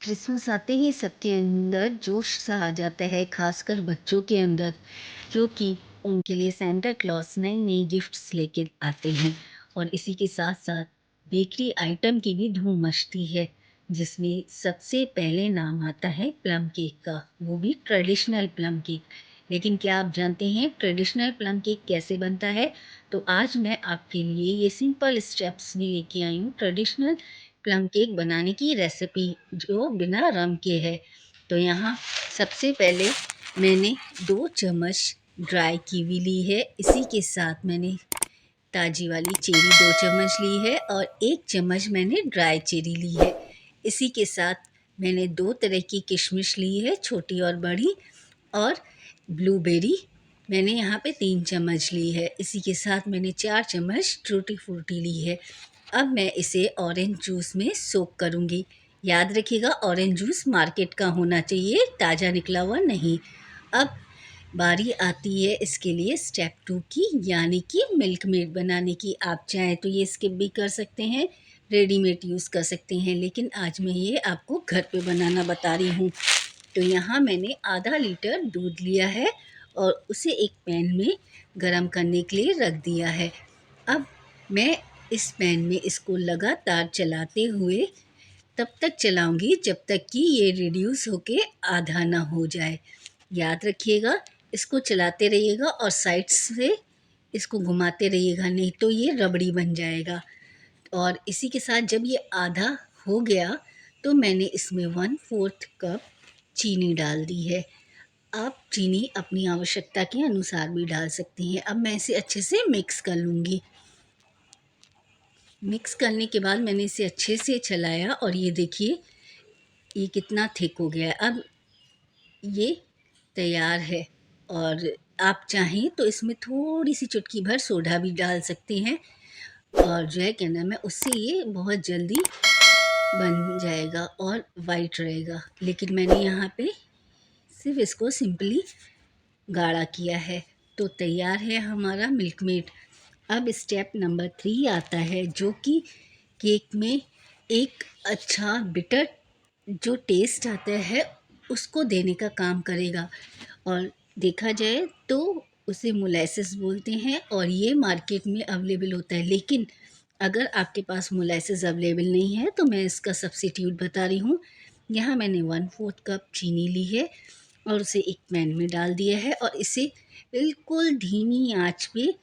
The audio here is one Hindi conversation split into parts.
क्रिसमस आते ही सबके अंदर जोश सा आ जाता है, खासकर बच्चों के अंदर, जो कि उनके लिए सेंटा क्लॉस नई नई गिफ्ट्स लेके आते हैं। और इसी के साथ साथ बेकरी आइटम की भी धूम मचती है, जिसमें सबसे पहले नाम आता है प्लम केक का, वो भी ट्रेडिशनल प्लम केक। लेकिन क्या आप जानते हैं ट्रेडिशनल प्लम केक कैसे बनता है? तो आज मैं आपके लिए ये सिंपल स्टेप्स भी लेके आई हूँ ट्रेडिशनल प्लम केक बनाने की रेसिपी, जो बिना रम के है। तो यहाँ सबसे पहले मैंने 2 चम्मच ड्राई कीवी ली है। इसी के साथ मैंने ताज़ी वाली चेरी 2 चम्मच ली है और 1 चम्मच मैंने ड्राई चेरी ली है। इसी के साथ मैंने 2 तरह की किशमिश ली है, छोटी और बड़ी, और ब्लूबेरी मैंने यहाँ पे 3 चम्मच ली है। इसी के साथ मैंने 4 चम्मच टूटी फ्रूटी ली है। अब मैं इसे ऑरेंज जूस में सोक करूँगी। याद रखिएगा ऑरेंज जूस मार्केट का होना चाहिए, ताज़ा निकला हुआ नहीं। अब बारी आती है इसके लिए स्टेप 2 की, यानी कि मिल्क मेड बनाने की। आप चाहें तो ये स्किप भी कर सकते हैं, रेडीमेड यूज़ कर सकते हैं, लेकिन आज मैं ये आपको घर पे बनाना बता रही हूँ। तो यहाँ मैंने आधा लीटर दूध लिया है और उसे एक पैन में गरम करने के लिए रख दिया है। अब मैं इस पैन में इसको लगातार चलाते हुए तब तक चलाऊंगी जब तक कि ये रिड्यूस होके आधा ना हो जाए। याद रखिएगा, इसको चलाते रहिएगा और साइड से इसको घुमाते रहिएगा, नहीं तो ये रबड़ी बन जाएगा। और इसी के साथ जब ये आधा हो गया तो मैंने इसमें 1/4 कप चीनी डाल दी है। आप चीनी अपनी आवश्यकता के अनुसार भी डाल सकती हैं। अब मैं इसे अच्छे से मिक्स कर लूँगी। मिक्स करने के बाद मैंने इसे अच्छे से चलाया और ये देखिए ये कितना थिक हो गया है। अब ये तैयार है और आप चाहें तो इसमें थोड़ी सी चुटकी भर सोडा भी डाल सकते हैं, और जो है क्या नाम है, उससे ये बहुत जल्दी बन जाएगा और वाइट रहेगा। लेकिन मैंने यहाँ पे सिर्फ इसको सिंपली गाढ़ा किया है। तो तैयार है हमारा मिल्क मेड। अब स्टेप नंबर 3 आता है, जो कि केक में एक अच्छा बिटर जो टेस्ट आता है उसको देने का काम करेगा। और देखा जाए तो उसे मोलेसेस बोलते हैं और ये मार्केट में अवेलेबल होता है। लेकिन अगर आपके पास मोलेसेस अवेलेबल नहीं है तो मैं इसका सब्स्टिट्यूट बता रही हूँ। यहाँ मैंने 1/4 कप चीनी ली है और उसे एक पैन में डाल दिया है और इसे बिल्कुल धीमी आंच पे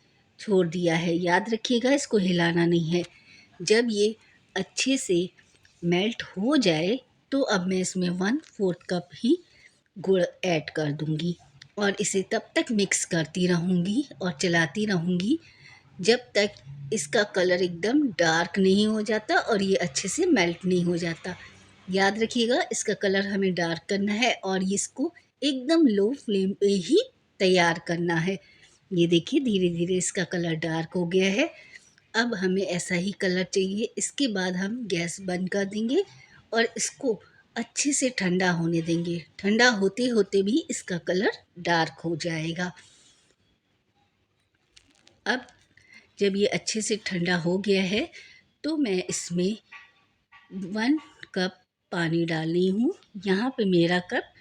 छोड़ दिया है। याद रखिएगा इसको हिलाना नहीं है। जब ये अच्छे से मेल्ट हो जाए तो अब मैं इसमें 1/4 कप ही गुड़ ऐड कर दूंगी और इसे तब तक मिक्स करती रहूँगी और चलाती रहूँगी जब तक इसका कलर एकदम डार्क नहीं हो जाता और ये अच्छे से मेल्ट नहीं हो जाता। याद रखिएगा इसका कलर हमें डार्क करना है और इसको एकदम लो फ्लेम पे ही तैयार करना है। ये देखिए धीरे धीरे इसका कलर डार्क हो गया है। अब हमें ऐसा ही कलर चाहिए। इसके बाद हम गैस बंद कर देंगे और इसको अच्छे से ठंडा होने देंगे। ठंडा होते होते भी इसका कलर डार्क हो जाएगा। अब जब ये अच्छे से ठंडा हो गया है तो मैं इसमें 1 कप पानी डाल रही हूँ। यहाँ पे मेरा कप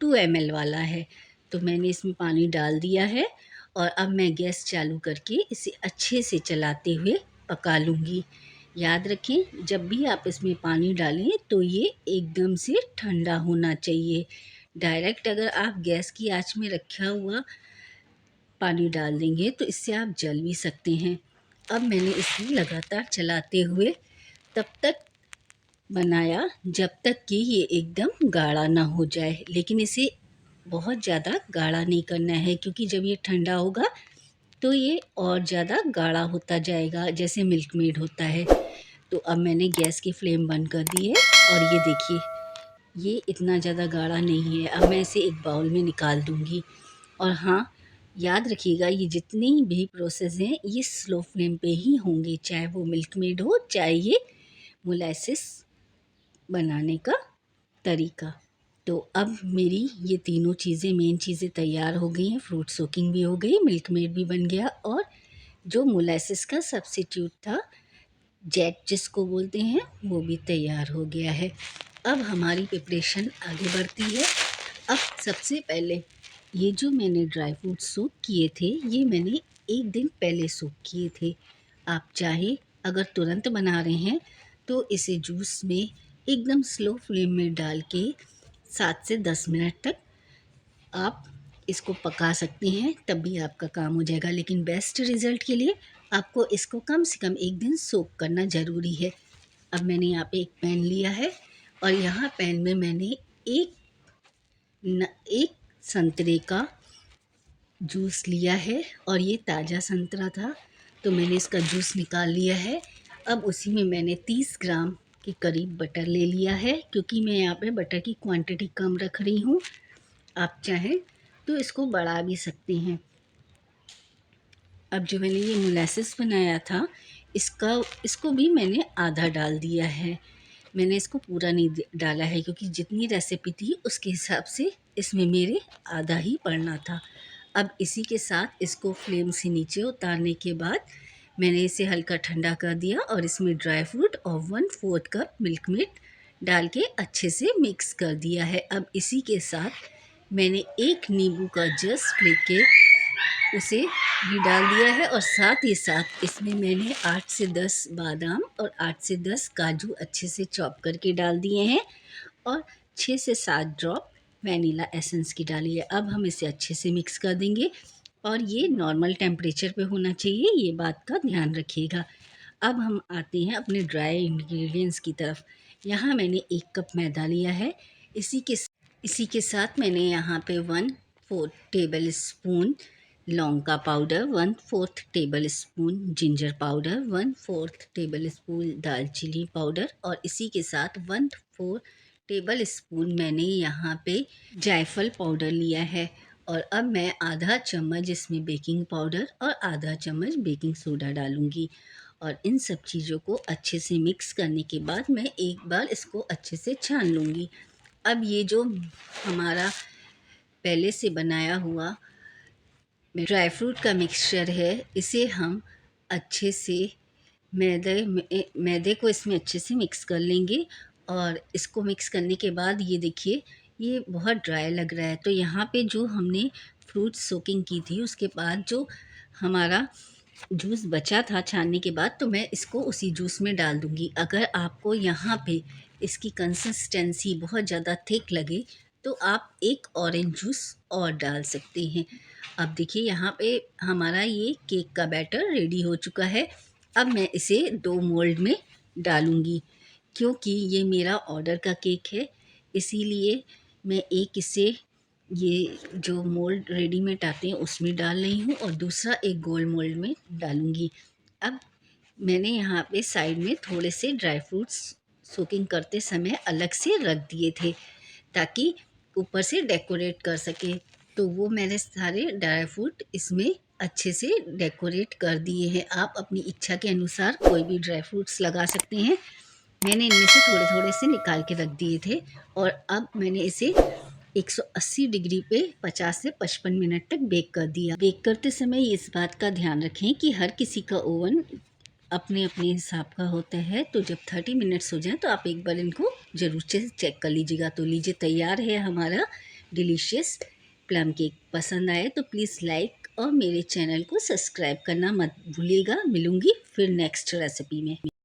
2 ml वाला है, तो मैंने इसमें पानी डाल दिया है और अब मैं गैस चालू करके इसे अच्छे से चलाते हुए पका लूँगी। याद रखें जब भी आप इसमें पानी डालें तो ये एकदम से ठंडा होना चाहिए। डायरेक्ट अगर आप गैस की आँच में रखा हुआ पानी डाल देंगे तो इससे आप जल भी सकते हैं। अब मैंने इसे लगातार चलाते हुए तब तक बनाया जब तक कि ये एकदम गाढ़ा ना हो जाए। लेकिन इसे बहुत ज़्यादा गाढ़ा नहीं करना है, क्योंकि जब ये ठंडा होगा तो ये और ज़्यादा गाढ़ा होता जाएगा, जैसे मिल्क मेड होता है। तो अब मैंने गैस की फ्लेम बंद कर दी है और ये देखिए ये इतना ज़्यादा गाढ़ा नहीं है। अब मैं इसे एक बाउल में निकाल दूँगी। और हाँ, याद रखिएगा ये जितनी भी प्रोसेस हैं ये स्लो फ्लेम पे ही होंगे, चाहे वो मिल्क मेड हो, चाहे ये मोलेसेस बनाने का तरीका। तो अब मेरी ये तीनों चीज़ें, मेन चीज़ें तैयार हो गई हैं। फ्रूट सोकिंग भी हो गई, मिल्क मेड भी बन गया और जो मोलेसेस का सब्स्टिट्यूट था जेट जिसको बोलते हैं वो भी तैयार हो गया है। अब हमारी प्रिपरेशन आगे बढ़ती है। अब सबसे पहले ये जो मैंने ड्राई फ्रूट सोक किए थे, ये मैंने एक दिन पहले सोक किए थे। आप चाहे अगर तुरंत बना रहे हैं तो इसे जूस में एकदम स्लो फ्लेम में डाल के 7 से 10 मिनट तक आप इसको पका सकते हैं, तब भी आपका काम हो जाएगा। लेकिन बेस्ट रिज़ल्ट के लिए आपको इसको कम से कम एक दिन सोक करना ज़रूरी है। अब मैंने यहाँ पे एक पैन लिया है और यहाँ पैन में मैंने एक संतरे का जूस लिया है और ये ताज़ा संतरा था तो मैंने इसका जूस निकाल लिया है। अब उसी में मैंने 30 ग्राम के करीब बटर ले लिया है, क्योंकि मैं यहाँ पे बटर की क्वांटिटी कम रख रही हूँ। आप चाहें तो इसको बढ़ा भी सकते हैं। अब जो मैंने ये मोलासेस बनाया था इसको भी मैंने आधा डाल दिया है। मैंने इसको पूरा नहीं डाला है, क्योंकि जितनी रेसिपी थी उसके हिसाब से इसमें मेरे आधा ही पड़ना था। अब इसी के साथ इसको फ्लेम से नीचे उतारने के बाद मैंने इसे हल्का ठंडा कर दिया और इसमें ड्राई फ्रूट और 1/4 कप मिल्क मेड डाल के अच्छे से मिक्स कर दिया है। अब इसी के साथ मैंने एक नींबू का जस्ट लेके उसे भी डाल दिया है और साथ ही साथ इसमें मैंने 8 से 10 बादाम और 8 से 10 काजू अच्छे से चॉप करके डाल दिए हैं और 6 से 7 ड्रॉप वैनिला एसेंस की डाली है। अब हम इसे अच्छे से मिक्स कर देंगे और ये नॉर्मल टेम्परेचर पे होना चाहिए, ये बात का ध्यान रखिएगा। अब हम आते हैं अपने ड्राई इंग्रेडिएंट्स की तरफ। यहाँ मैंने 1 कप मैदा लिया है। इसी के साथ मैंने यहाँ पे 1/4 टेबल स्पून लौंग का powder, 1/4 table spoon ginger powder, 1/4 table spoon दालचीनी पाउडर और इसी के साथ 1/4 टेबल स्पून मैंने यहाँ पे जायफल पाउडर लिया है। और अब मैं आधा चम्मच इसमें बेकिंग पाउडर और आधा चम्मच बेकिंग सोडा डालूँगी और इन सब चीज़ों को अच्छे से मिक्स करने के बाद मैं एक बार इसको अच्छे से छान लूँगी। अब ये जो हमारा पहले से बनाया हुआ ड्राई फ्रूट का मिक्सचर है, इसे हम अच्छे से मैदे को इसमें अच्छे से मिक्स कर लेंगे। और इसको मिक्स करने के बाद ये देखिए ये बहुत ड्राई लग रहा है, तो यहाँ पे जो हमने फ्रूट सोकिंग की थी उसके बाद जो हमारा जूस बचा था छानने के बाद, तो मैं इसको उसी जूस में डाल दूँगी। अगर आपको यहाँ पे इसकी कंसिस्टेंसी बहुत ज़्यादा थिक लगे तो आप एक ऑरेंज जूस और डाल सकते हैं। अब देखिए यहाँ पे हमारा ये केक का बैटर रेडी हो चुका है। अब मैं इसे 2 मोल्ड में डालूँगी, क्योंकि ये मेरा ऑर्डर का केक है, इसीलिए मैं एक इसे ये जो मोल्ड रेडीमेड आते हैं उसमें डाल रही हूँ और दूसरा एक गोल मोल्ड में डालूँगी। अब मैंने यहाँ पे साइड में थोड़े से ड्राई फ्रूट्स सोकिंग करते समय अलग से रख दिए थे, ताकि ऊपर से डेकोरेट कर सकें। तो वो मैंने सारे ड्राई फ्रूट इसमें अच्छे से डेकोरेट कर दिए हैं। आप अपनी इच्छा के अनुसार कोई भी ड्राई फ्रूट्स लगा सकते हैं। मैंने इनमें से थोड़े-थोड़े से निकाल के रख दिए थे और अब मैंने इसे 180 डिग्री पे 50 से 55 मिनट तक बेक कर दिया। बेक करते समय इस बात का ध्यान रखें कि हर किसी का ओवन अपने-अपने हिसाब का होता है, तो जब 30 मिनट्स हो जाएँ तो आप एक बार इनको ज़रूर से चेक कर लीजिएगा। तो लीजिए तैयार है हमारा डिलीशियस प्लम केक। पसंद आए तो प्लीज़ लाइक और मेरे चैनल को सब्सक्राइब करना मत भूलिएगा। मिलूँगी फिर नेक्स्ट रेसिपी में।